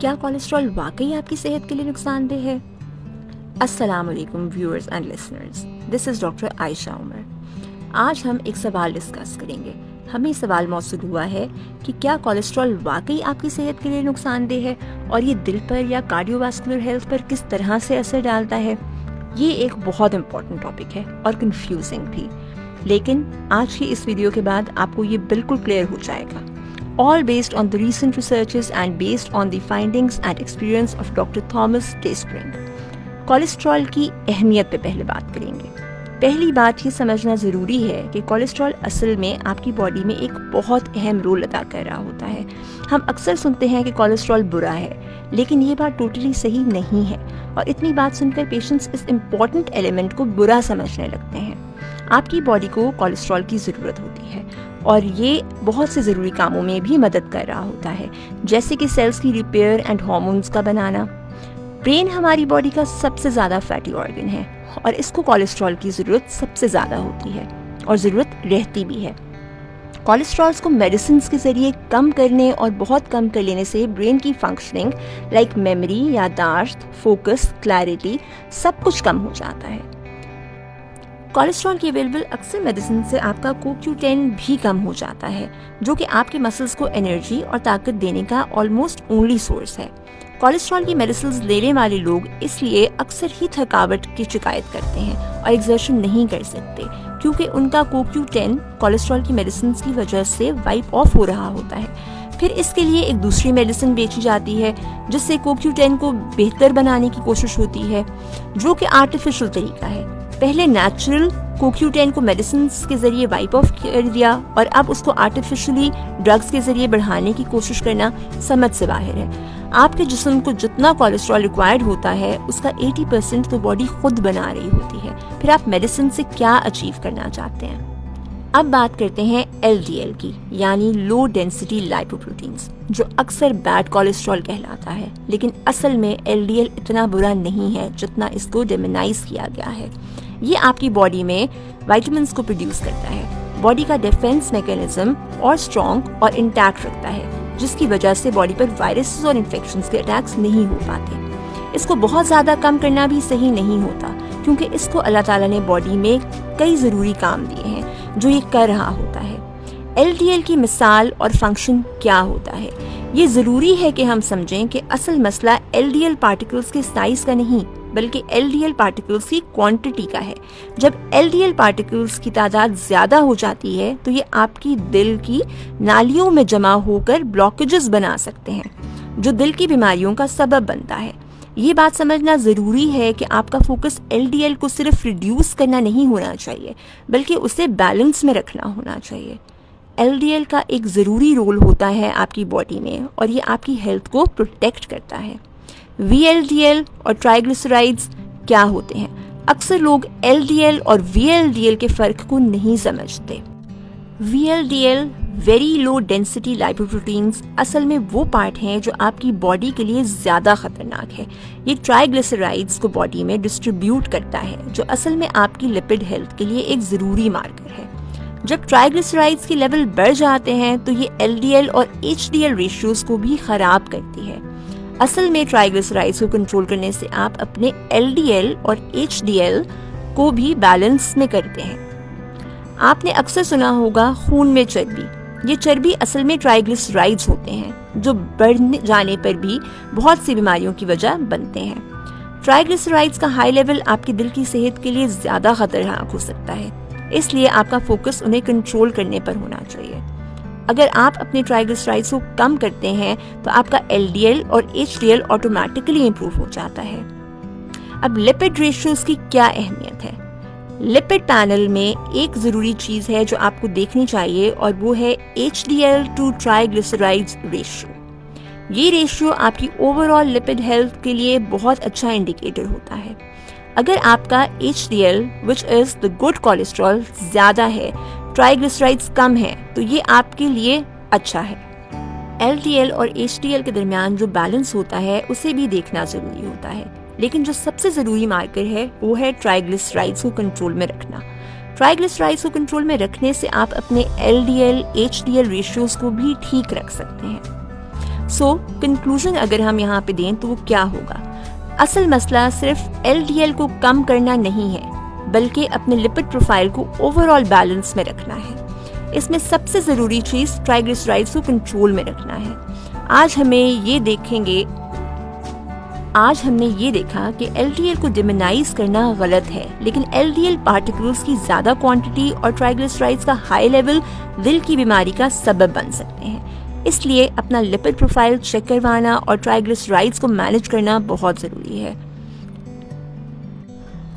क्या कोलेस्ट्रॉल वाकई आपकी सेहत के लिए नुकसानदेह है? अस्सलामुअलैकुम viewers and listeners, this is doctor Ayesha Umar. आज हम एक सवाल डिस्कस करेंगे। हमें सवाल मौसूल हुआ है कि क्या कोलेस्ट्रॉल वाकई आपकी सेहत के लिए नुकसानदेह है और ये दिल पर या कार्डियोवास्कुलर हेल्थ पर किस तरह से असर डालता है। ये एक बहुत इम्पोर्टेंट टॉपिक है और कंफ्यूजिंग भी, लेकिन आज की इस वीडियो के बाद आपको ये बिल्कुल क्लियर हो जाएगा। All based on the recent researches and based on the findings and experience of Dr. Thomas Dayspring. Cholesterol की अहमियत पे पहले बात करेंगे। पहली बात ये समझना ज़रूरी है कि कोलेस्ट्रॉल असल में आपकी बॉडी में एक बहुत अहम रोल अदा कर रहा होता है। हम अक्सर सुनते हैं कि कोलेस्ट्रॉल बुरा है, लेकिन ये बात टोटली सही नहीं है और इतनी बात सुनकर पेशेंट्स इस इम्पॉर्टेंट एलिमेंट को बुरा समझने लगते हैं। आपकी बॉडी को कोलेस्ट्रॉल की ज़रूरत होती है और ये बहुत से ज़रूरी कामों में भी मदद कर रहा होता है, जैसे कि सेल्स की रिपेयर एंड हार्मोन्स का बनाना। ब्रेन हमारी बॉडी का सबसे ज़्यादा फैटी ऑर्गन है और इसको कोलेस्ट्रॉल की ज़रूरत सबसे ज़्यादा होती है और ज़रूरत रहती भी है। कोलेस्ट्रॉल्स को मेडिसिन के ज़रिए कम करने और बहुत कम कर लेने से ब्रेन की फंक्शनिंग लाइक मेमोरी, याददाश्त, फोकस, क्लैरिटी सब कुछ कम हो जाता है। कोलेस्ट्रॉल की अवेलेबल अक्सर मेडिसिन से आपका CoQ10 भी कम हो जाता है, जो कि आपके मसल्स को एनर्जी और ताकत देने का ऑलमोस्ट ओनली सोर्स है। कोलेस्ट्रॉल की मेडिसिन लेने वाले लोग इसलिए अक्सर ही थकावट की शिकायत करते हैं और एक्सर्शन नहीं कर सकते, क्योंकि उनका CoQ10 कोलेस्ट्रॉल की मेडिसिन की वजह से वाइप ऑफ हो रहा होता है। फिर इसके लिए एक दूसरी मेडिसिन बेची जाती है जिससे CoQ10 को बेहतर बनाने की कोशिश होती है, जो कि आर्टिफिशियल तरीका है। पहले नेचुरल CoQ10 को मेडिसिन के जरिए वाइप ऑफ कर दिया और अब उसको आर्टिफिशियली ड्रग्स के जरिए बढ़ाने की कोशिश करना समझ से बाहर है। आपके जिस्म को जितना कोलेस्ट्रॉल रिक्वायर्ड होता है उसका 80% तो बॉडी खुद बना रही होती है। फिर आप मेडिसिन से क्या अचीव करना चाहते हैं? अब बात करते हैं LDL की, यानी लो डेंसिटी लाइपोप्रोटीन्स, जो अक्सर बैड कोलेस्ट्रॉल कहलाता है, लेकिन असल में LDL इतना बुरा नहीं है जितना इसको डेमोनाइज किया गया है। ये आपकी बॉडी में विटामिन्स को प्रोड्यूस करता है, बॉडी का डिफेंस मैकेनिज्म और स्ट्रॉन्ग और इंटैक्ट रखता है, जिसकी वजह से बॉडी पर वायरसेस और इन्फेक्शंस के अटैक्स नहीं हो पाते। इसको बहुत ज़्यादा कम करना भी सही नहीं होता, क्योंकि इसको अल्लाह ताला ने बॉडी में कई ज़रूरी काम दिए हैं जो ये कर रहा होता है। LDL की मिसाल और फंक्शन क्या होता है, ये ज़रूरी है कि हम समझें कि असल मसला LDL पार्टिकल्स के साइज़ का नहीं, बल्कि LDL पार्टिकल्स की क्वांटिटी का है। जब LDL पार्टिकल्स की तादाद ज़्यादा हो जाती है तो ये आपकी दिल की नालियों में जमा होकर ब्लॉकेजेस बना सकते हैं, जो दिल की बीमारियों का सबब बनता है। ये बात समझना ज़रूरी है कि आपका फोकस LDL को सिर्फ रिड्यूस करना नहीं होना चाहिए, बल्कि उसे बैलेंस में रखना होना चाहिए। LDL का एक ज़रूरी रोल होता है आपकी बॉडी में और ये आपकी हेल्थ को प्रोटेक्ट करता है। VLDL और ट्राइग्लिसराइड्स क्या होते हैं? अक्सर लोग LDL और VLDL के फ़र्क को नहीं समझते। VLDL very low density lipoproteins असल में वो पार्ट हैं जो आपकी बॉडी के लिए ज़्यादा ख़तरनाक है। ये ट्राइग्लिसराइड्स को बॉडी में डिस्ट्रीब्यूट करता है, जो असल में आपकी लिपिड हेल्थ के लिए एक ज़रूरी मार्कर है। जब ट्राइग्लिसराइड्स की लेवल बढ़ जाते हैं तो ये LDL और HDL रेशियोज़ को भी ख़राब करती है। असल में ट्राइग्लिसराइड्स को कंट्रोल करने से आप अपने LDL और HDL को भी बैलेंस में करते हैं। आपने अक्सर सुना होगा खून में चर्बी। ये चर्बी असल में ट्राइग्लिसराइड्स होते हैं, जो बढ़ जाने पर भी बहुत सी बीमारियों की वजह बनते हैं। ट्राइग्लिसराइड्स का हाई लेवल आपकी दिल की सेहत के लिए ज़्यादा खतरनाक हो सकता है, इसलिए आपका फोकस उन्हें कंट्रोल करने पर होना चाहिए। अगर आप अपने ट्राइग्लिसराइड्स को कम करते हैं तो आपका LDL और HDL ऑटोमेटिकली इंप्रूव हो जाता है। अब लिपिड रेशियोज की क्या अहमियत है? लिपिड पैनल में एक ज़रूरी चीज़ है जो आपको देखनी चाहिए और वो है HDL टू ट्राइग्लिसराइड्स रेशियो। ये रेशियो आपकी ओवरऑल लिपिड हेल्थ के लिए बहुत अच्छा इंडिकेटर होता है। अगर आपका HDL which is the good cholesterol ज़्यादा है, ट्राइग्लिसराइड्स कम है, तो ये आपके लिए अच्छा है। LDL और HDL के दरमियान जो बैलेंस होता है उसे भी देखना ज़रूरी होता है, लेकिन जो सबसे ज़रूरी मार्कर है वो है ट्राइग्लिसराइड्स को कंट्रोल में रखना। ट्राइग्लिसराइड्स को कंट्रोल में रखने से आप अपने LDL HDL रेशियोज़ को भी ठीक रख सकते हैं। सो कंक्लूजन अगर हम यहाँ पे दें तो वो क्या होगा? असल मसला सिर्फ LDL को कम करना नहीं है, बल्कि अपने लिपिड प्रोफाइल को ओवरऑल बैलेंस में रखना है। इसमें सबसे ज़रूरी चीज़ ट्राइग्लिसराइड्स को कंट्रोल में रखना है। आज हमने ये देखा कि LDL को डिमोनाइज करना गलत है, लेकिन LDL पार्टिकल्स की ज़्यादा क्वांटिटी और ट्राइग्लिसराइड्स का हाई लेवल दिल की बीमारी का सबब बन सकते हैं। इसलिए अपना लिपिड प्रोफाइल चेक करवाना और ट्राइग्लिसराइड्स को मैनेज करना बहुत ज़रूरी है।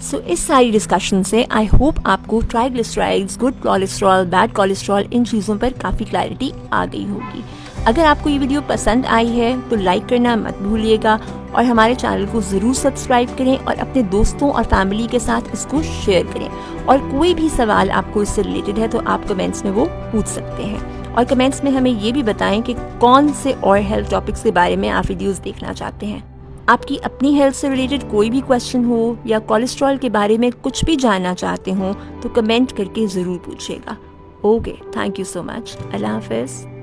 सो इस सारी डिस्कशन से आई होप आपको triglycerides, good cholesterol, bad cholesterol, इन चीज़ों पर काफ़ी क्लैरिटी आ गई होगी। अगर आपको ये वीडियो पसंद आई है तो लाइक करना मत भूलिएगा और हमारे चैनल को ज़रूर सब्सक्राइब करें और अपने दोस्तों और फैमिली के साथ इसको शेयर करें। और कोई भी सवाल आपको इससे रिलेटेड है तो आप कमेंट्स में वो पूछ सकते हैं। और कमेंट्स में हमें ये भी बताएं कि कौन से और हेल्थ टॉपिक्स के बारे में आप वीडियोज़ देखना चाहते हैं। आपकी अपनी हेल्थ से रिलेटेड कोई भी क्वेश्चन हो या कोलेस्ट्रॉल के बारे में कुछ भी जानना चाहते हो तो कमेंट करके ज़रूर पूछिएगा। Okay, thank you so much. अल्लाह हाफ़िज़।